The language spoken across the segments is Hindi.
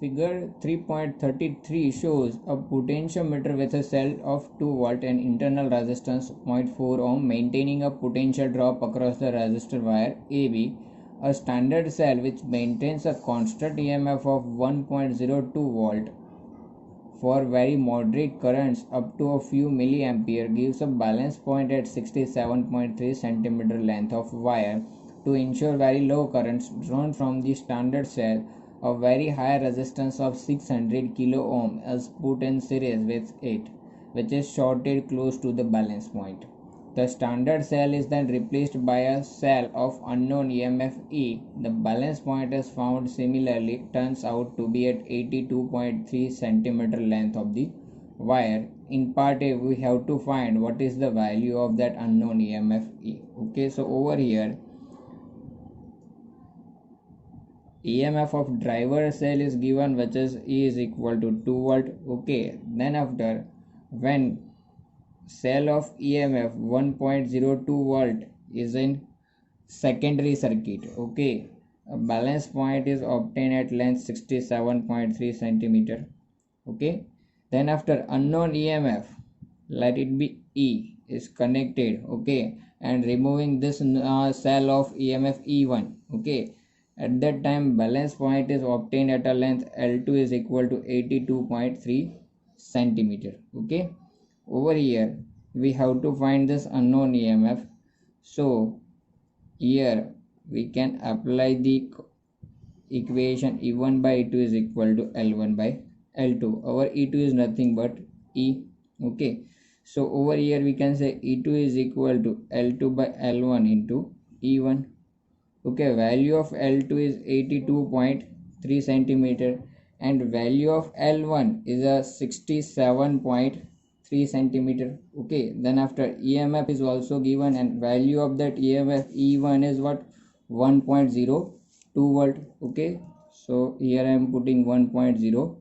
Figure 3.33 shows a potentiometer with a cell of 2 volt and internal resistance 0.4 ohm maintaining a potential drop across the resistor wire AB. A standard cell which maintains a constant EMF of 1.02 volt for very moderate currents up to a few milliampere gives a balance point at 67.3 centimeter length of wire to ensure very low currents drawn from the standard cell. A very high resistance of 600 kilo ohm is put in series with it, which is shorted close to the balance point. The standard cell is then replaced by a cell of unknown EMF E. The balance point is found similarly turns out to be at 82.3 centimeter length of the wire. In part A, we have to find what is the value of that unknown EMF E. Okay, so over here EMF of driver cell is given, which is E is equal to 2 volt. Okay, then after when cell of EMF 1.02 volt is in secondary circuit, okay, a balance point is obtained at length 67.3 centimeter. Okay, then after unknown EMF, let it be E, is connected, okay, and removing this cell of EMF E1, okay, at that time balance point is obtained at a length L2 is equal to 82.3 centimeter. Okay, over here we have to find this unknown EMF, so here we can apply the equation E1 by E2 is equal to L1 by L2. Our E2 is nothing but E. Okay, so over here we can say E2 is equal to L2 by L1 into E1. Okay, value of L2 is 82.3 centimeter and value of L1 is a 67.3 centimeter. Okay, then after EMF is also given and value of that EMF E1 is what, 1.02 volt. Okay, so here I am putting 1.02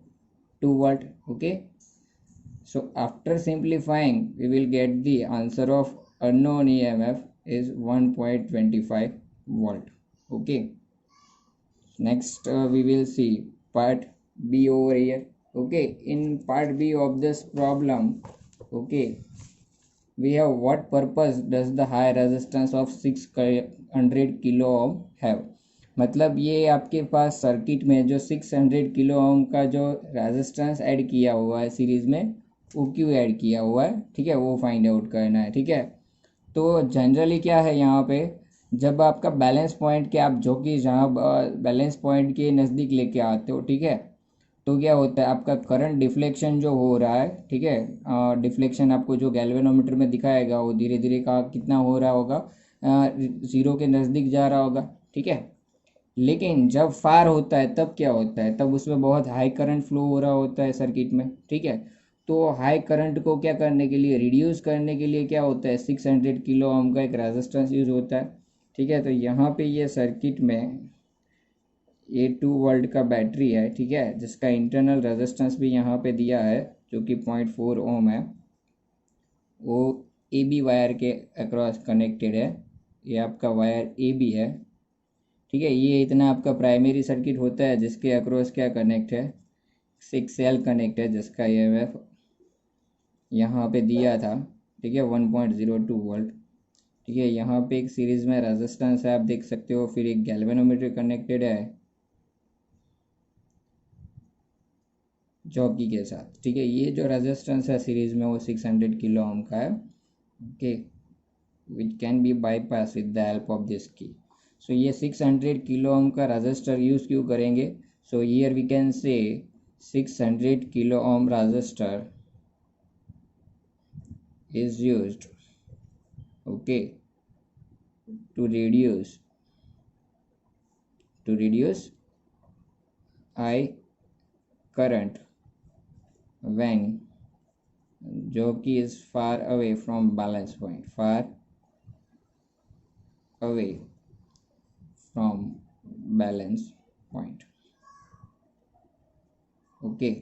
volt. Okay, so after simplifying we will get the answer of unknown EMF is 1.25 volt. Okay, next we will see part B over here. Okay, in part B of this problem, okay, we have what purpose does the high resistance of 600 kilo Om have. मतलब ये आपके पास सर्किट में जो 600 किलो ओम का जो रेजिस्टेंस ऐड किया हुआ है सीरीज में, वो क्यों ऐड किया हुआ है, ठीक है, वो फाइंड आउट करना है. ठीक है, तो जनरली क्या है यहाँ पे, जब आपका बैलेंस पॉइंट के आप जो कि जहाँ बैलेंस पॉइंट के नज़दीक लेके आते हो, ठीक है, तो क्या होता है आपका करंट डिफ्लेक्शन जो हो रहा है, ठीक है, डिफ्लेक्शन आपको जो गैल्वेनोमीटर में दिखाएगा वो धीरे धीरे का कितना हो रहा होगा, ज़ीरो के नज़दीक जा रहा होगा. ठीक है, लेकिन जब फार होता है तब क्या होता है, तब उसमें बहुत हाई करंट फ्लो हो रहा होता है सर्किट में. ठीक है, तो हाई करंट को क्या करने के लिए, रिड्यूस करने के लिए क्या होता है, 600 किलो ओम का एक रेजिस्टेंस यूज होता है. ठीक है, तो यहाँ पे ये सर्किट में ये 2 वोल्ट का बैटरी है, ठीक है, जिसका इंटरनल रेजिस्टेंस भी यहाँ पे दिया है जो कि 0.4 ओम है, वो ए बी वायर के अक्रॉस कनेक्टेड है. ये आपका वायर ए बी है. ठीक है, ये इतना आपका प्राइमरी सर्किट होता है जिसके अक्रॉस क्या कनेक्ट है, 6 सेल कनेक्ट है जिसका EMF यहाँ पे दिया था. ठीक है, 1.02 वोल्ट. ठीक है, यहाँ पे एक सीरीज में रेजिस्टेंस है आप देख सकते हो, फिर एक गैल्वेनोमीटर कनेक्टेड है जॉकी के साथ. ठीक है, ये जो रेजिस्टेंस है सीरीज में वो 600 किलो ओम का है. Okay, which can be bypass with the help of this की. सो ये 600 किलो ओम का रेजिस्टर यूज़ क्यों करेंगे, सो here we can say 600 kilo ohm resistor is used, okay, to reduce high current when जो कि is far away from balance point, far away from balance point. Okay,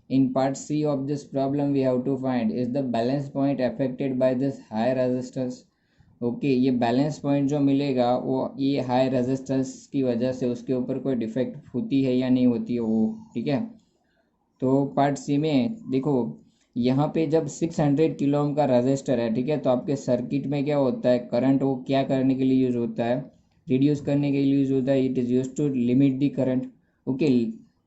in part C of this problem we have to find, is the balance point affected by this high resistance. Okay, ये बैलेंस पॉइंट जो मिलेगा वो ये हाई रेजिस्टेंस की वजह से उसके ऊपर कोई डिफेक्ट होती है या नहीं होती है वो, ठीक है। तो पार्ट सी में देखो, यहाँ पे जब 600 किलो ओम का रजिस्टर है, ठीक है, तो आपके सर्किट में क्या होता है, करंट वो क्या करने के लिए यूज होता है, रिड्यूस करने के लिए यूज होता है, it is use to limit the current. Okay,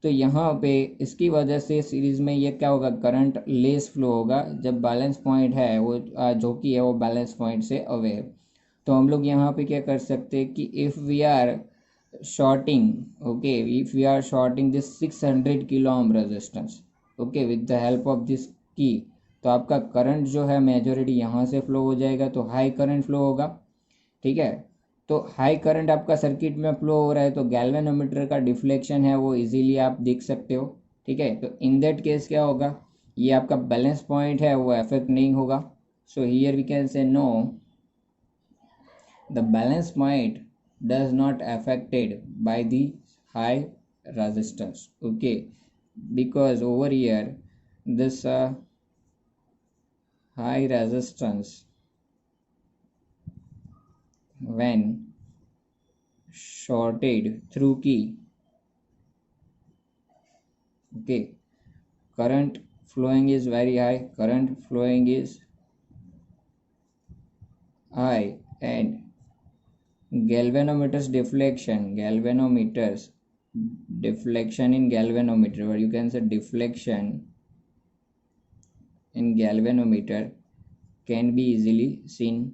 तो यहाँ पे इसकी वजह से सीरीज में ये क्या होगा, करंट लेस फ्लो होगा जब बैलेंस पॉइंट है वो जो कि है वो बैलेंस पॉइंट से अवे है। तो हम लोग यहाँ पे क्या कर सकते हैं कि if we are shorting, okay, if we are shorting this 600 kilo ohm resistance, okay, with the help of this key, तो आपका करंट जो है मेजॉरिटी यहाँ से फ्लो हो जाएगा, तो हाई करंट फ्लो होगा, ठीक है। तो हाई करंट आपका सर्किट में फ्लो हो रहा है, तो गैल्वेनोमीटर का डिफ्लेक्शन है वो इजीली आप देख सकते हो, ठीक है। तो इन दैट केस क्या होगा, ये आपका बैलेंस पॉइंट है वो अफेक्ट नहीं होगा। So here we can say no, the balance point does not affected by the high resistance, okay, because over here this high resistance when shorted through key, okay, current flowing is very high, current flowing is high, and galvanometers deflection in galvanometer, or you can say deflection in galvanometer can be easily seen।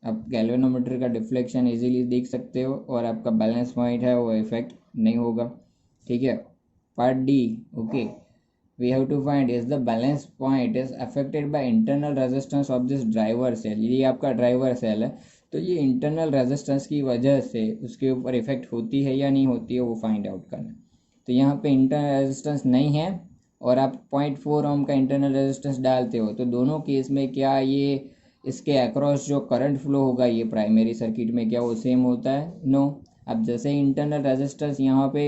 आप गैल्वेनोमीटर का डिफ्लेक्शन इजीली देख सकते हो और आपका बैलेंस पॉइंट है वो इफेक्ट नहीं होगा, ठीक है। Part D, okay, we have to find is the balance point is affected by internal resistance of this driver cell. ये आपका ड्राइवर सेल है, तो ये इंटरनल रेजिस्टेंस की वजह से उसके ऊपर इफेक्ट होती है या नहीं होती है वो फाइंड आउट करना। तो यहाँ पे इंटरनल रेजिस्टेंस नहीं है और आप 0.4 ओम का इंटरनल रेजिस्टेंस डालते हो, तो दोनों केस में क्या ये इसके अक्रॉस जो करंट फ्लो होगा ये प्राइमरी सर्किट में क्या वो सेम होता है, नो। अब जैसे इंटरनल रेजिस्टेंस यहाँ पे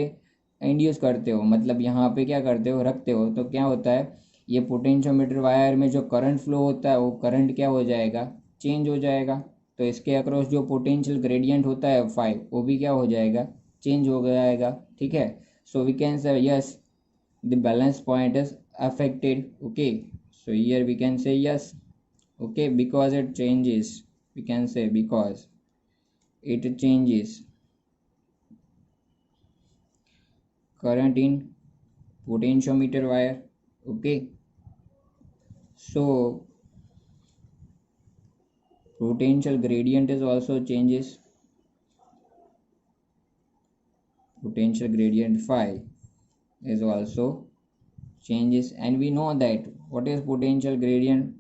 इंड्यूस करते हो, मतलब यहाँ पे क्या करते हो, रखते हो, तो क्या होता है, ये पोटेंशियोमीटर वायर में जो करंट फ्लो होता है वो करंट क्या हो जाएगा, चेंज हो जाएगा। तो इसके अक्रॉस जो पोटेंशियल ग्रेडियंट होता है 5, वो भी क्या हो जाएगा, चेंज हो जाएगा, ठीक है। So we can say yes the balance point is affected, okay. So here we can say yes, okay, because it changes, we can say because it changes current in potentiometer wire, okay. So potential gradient is also changes, potential gradient phi is also changes, and we know that what is potential gradient,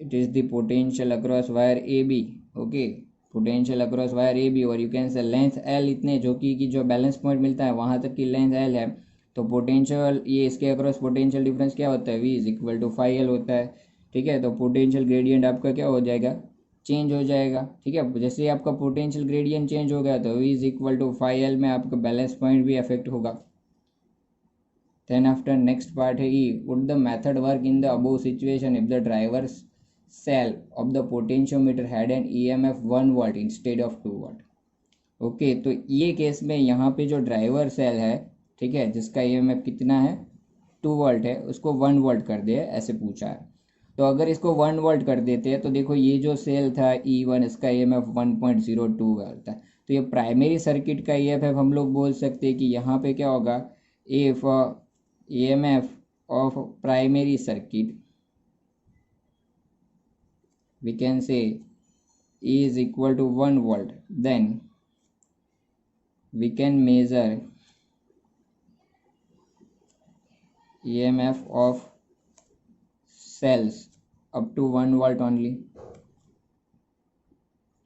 it is the potential across wire AB, okay, potential across wire AB, और you can say length L, इतने जो कि जो बैलेंस पॉइंट मिलता है वहाँ तक की लेंथ L है, तो पोटेंशियल ये इसके अक्रॉस पोटेंशियल डिफरेंस क्या होता है, V is equal to 5L होता है, ठीक है। तो पोटेंशियल ग्रेडियंट आपका क्या हो जाएगा, चेंज हो जाएगा, ठीक है। जैसे ही आपका पोटेंशियल ग्रेडियंट चेंज हो गया तो V is equal to 5L में आपका बैलेंस पॉइंट भी अफेक्ट होगा। Then after next part है E, would the method work in the above situation if the driver's cell of the potentiometer had an EMF 1 volt instead of 2 volt, okay. तो ये केस में यहाँ पे जो ड्राइवर सेल है, ठीक है, जिसका EMF कितना है 2 वोल्ट है, उसको 1 वोल्ट कर दे, ऐसे पूछा है। तो अगर इसको 1 वोल्ट कर देते हैं तो देखो ये जो सेल था E1, इसका EMF 1.02 वोल्ट था, तो ये प्राइमरी सर्किट का EMF हम लोग बोल सकते हैं कि यहाँ पे क्या होगा, if EMF of primary circuit, we can say E is equal to 1 volt, then we can measure EMF of cells up to 1 volt only,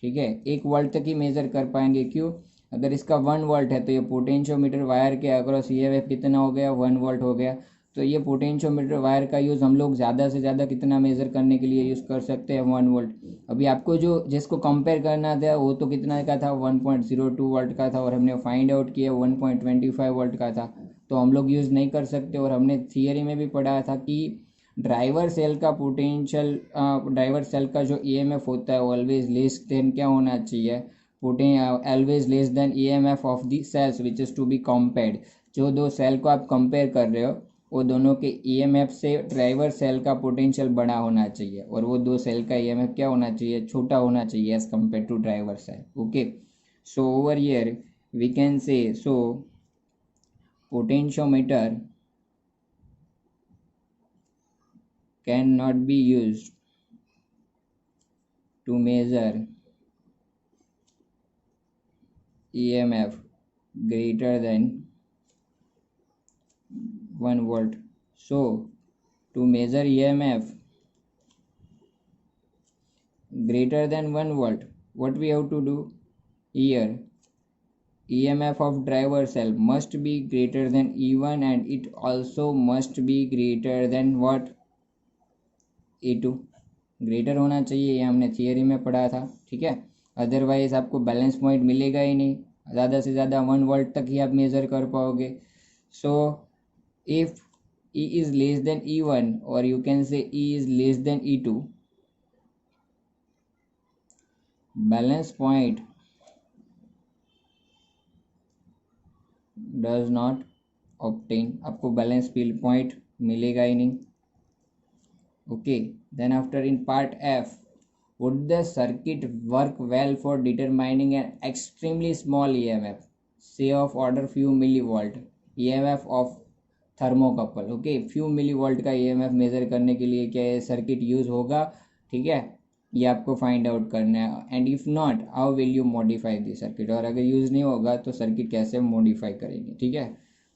ठीक है, 1 वोल्ट तक ही मेजर कर पाएंगे, क्यों, अगर इसका 1 वोल्ट है तो ये पोटेंशियोमीटर वायर के अक्रॉस EMF कितना हो गया, 1 वोल्ट हो गया। तो ये पोटेंशियोमीटर वायर का यूज़ हम लोग ज़्यादा से ज़्यादा कितना मेज़र करने के लिए यूज़ कर सकते हैं, 1 वोल्ट। अभी आपको जो जिसको कंपेयर करना था वो तो कितना का था, 1.02 वोल्ट का था, और हमने फाइंड आउट किया 1.25 वोल्ट का था, तो हम लोग यूज़ नहीं कर सकते। और हमने थियरी में भी पढ़ा था कि ड्राइवर सेल का पोटेंशियल, ड्राइवर सेल का जो ईएमएफ होता है ऑलवेज लेस देन क्या होना चाहिए, always less than EMF of the cells which is to be compared. जो दो सेल को आप कंपेयर कर रहे हो वो दोनों के ईएमएफ से ड्राइवर सेल का पोटेंशियल बड़ा होना चाहिए और वो दो सेल का ईएमएफ क्या होना चाहिए, छोटा होना चाहिए as compare to driver cell. Okay, so over here we can say, so potentiometer cannot be used to measure EMF greater than 1 volt. So to measure EMF greater than 1 volt, what we have to do here, EMF of driver cell must be greater than E1 and it also must be greater than what, E2। Greater होना चाहिए, ये हमने थियरी में पढ़ा था, ठीक है। अदरवाइज आपको बैलेंस पॉइंट मिलेगा ही नहीं, ज़्यादा से ज़्यादा 1 वोल्ट तक ही आप मेज़र कर पाओगे। So if E is less than E1 or you can say E is less than E2, balance point does not obtain, आपको बैलेंस पॉइंट मिलेगा ही नहीं। Okay, then after in part F, would the circuit work well for determining an extremely small EMF, say of order few millivolt, EMF of thermocouple। Okay, few millivolt का EMF मेज़र करने के लिए क्या ये सर्किट यूज़ होगा, ठीक है, ये आपको फाइंड आउट करना है। And if not how will you modify the circuit, और अगर यूज़ नहीं होगा तो सर्किट कैसे मॉडिफाई करेंगे, ठीक है।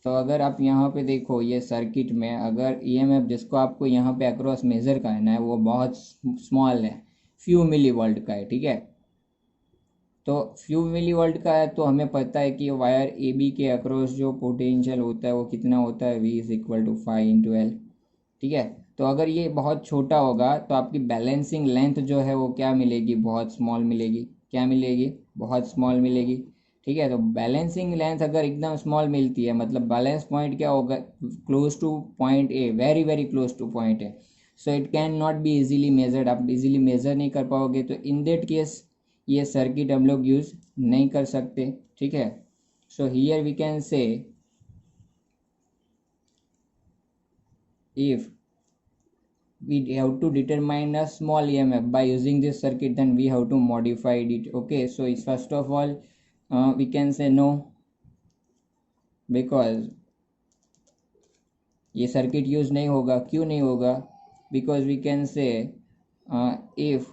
तो अगर आप यहाँ पे देखो ये सर्किट में अगर EMF जिसको आपको यहाँ पे अक्रॉस मेज़र करना है वो बहुत स्मॉल है, फ्यू मिलीवोल्ट का है, ठीक है। तो फ्यू मिलीवोल्ट का है तो हमें पता है कि वायर ए बी के अक्रॉस जो पोटेंशियल होता है वो कितना होता है, V is equal to 5 × L, ठीक है। तो अगर ये बहुत छोटा होगा तो आपकी बैलेंसिंग लेंथ जो है वो क्या मिलेगी, बहुत स्मॉल मिलेगी। क्या मिलेगी, बहुत स्मॉल मिलेगी, ठीक है। तो बैलेंसिंग लेंथ अगर एकदम स्मॉल मिलती है मतलब बैलेंस पॉइंट क्या होगा, close to point A, very very close to point A, so it can not be easily measured, आप इजीली मेजर नहीं कर पाओगे। तो इन दैट केस ये सर्किट हम लोग यूज़ नहीं कर सकते, ठीक है। So here we can say if we have to determine a small EMF by using this circuit, then we have to modify it। okay, so it's first of all we can say no, because ये सर्किट यूज़ नहीं होगा। क्यों नहीं होगा, because we can say if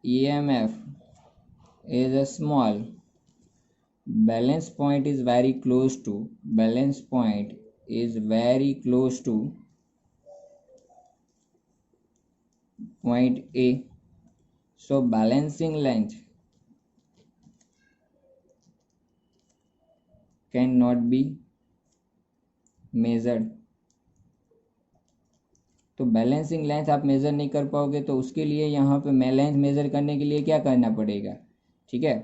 EMF is a small, balance point is very close to, balance point is very close to point A, so balancing length cannot be measured। तो बैलेंसिंग लेंथ आप मेज़र नहीं कर पाओगे, तो उसके लिए यहाँ पे मैं लेंथ मेज़र करने के लिए क्या करना पड़ेगा, ठीक है।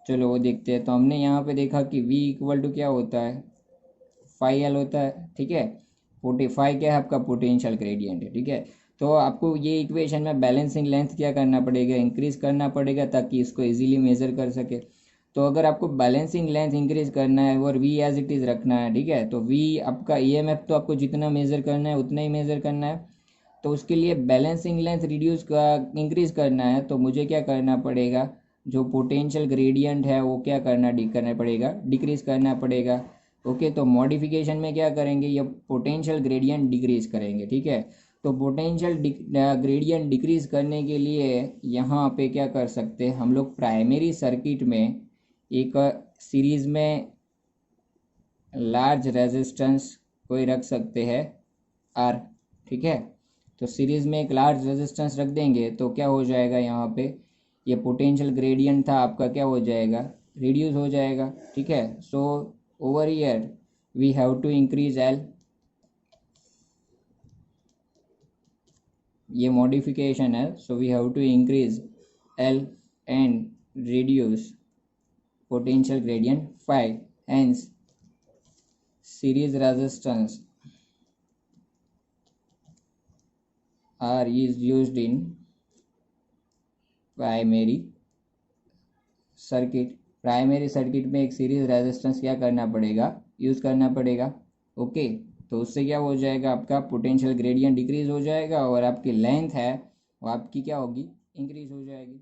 चलो वो देखते हैं। तो हमने यहाँ पे देखा कि V इक्वल टू क्या होता है, 5L होता है, ठीक है। 45 क्या है आपका पोटेंशियल ग्रेडियंट है, ठीक है। तो आपको ये इक्वेशन में बैलेंसिंग लेंथ क्या करना पड़ेगा, इंक्रीज करना पड़ेगा ताकि इसको इजीली मेज़र कर सके। तो अगर आपको बैलेंसिंग लेंथ इंक्रीज करना है और V एज इट इज़ रखना है, ठीक है, तो V आपका EMF तो आपको जितना मेज़र करना है उतना ही मेज़र करना है। तो उसके लिए बैलेंसिंग लेंथ रिड्यूस इंक्रीज करना है तो मुझे क्या करना पड़ेगा, जो पोटेंशियल ग्रेडियंट है वो क्या करना पड़ेगा, डिक्रीज करना पड़ेगा। ओके, तो मॉडिफिकेशन में क्या करेंगे, ये पोटेंशियल ग्रेडियंट डिक्रीज करेंगे, ठीक है। तो पोटेंशियल ग्रेडियंट डिक्रीज करने के लिए यहाँ पे क्या कर सकते हैं हम लोग, प्राइमरी सर्किट में एक सीरीज में लार्ज रेजिस्टेंस कोई रख सकते हैं R, ठीक है। तो सीरीज में एक लार्ज रेजिस्टेंस रख देंगे तो क्या हो जाएगा, यहाँ पे ये पोटेंशियल ग्रेडियंट था आपका क्या हो जाएगा, रिड्यूस हो जाएगा, ठीक है। So over here we have to increase L, ये मॉडिफिकेशन है, so we have to increase L and reduce potential gradient 5, hence series resistance R is used in primary circuit. Primary circuit में एक सीरीज रेजिस्टेंस क्या करना पड़ेगा, यूज करना पड़ेगा। ओके, तो उससे क्या हो जाएगा, आपका पोटेंशियल ग्रेडियंट डिक्रीज हो जाएगा और आपकी लेंथ है वो आपकी क्या होगी, इंक्रीज हो जाएगी।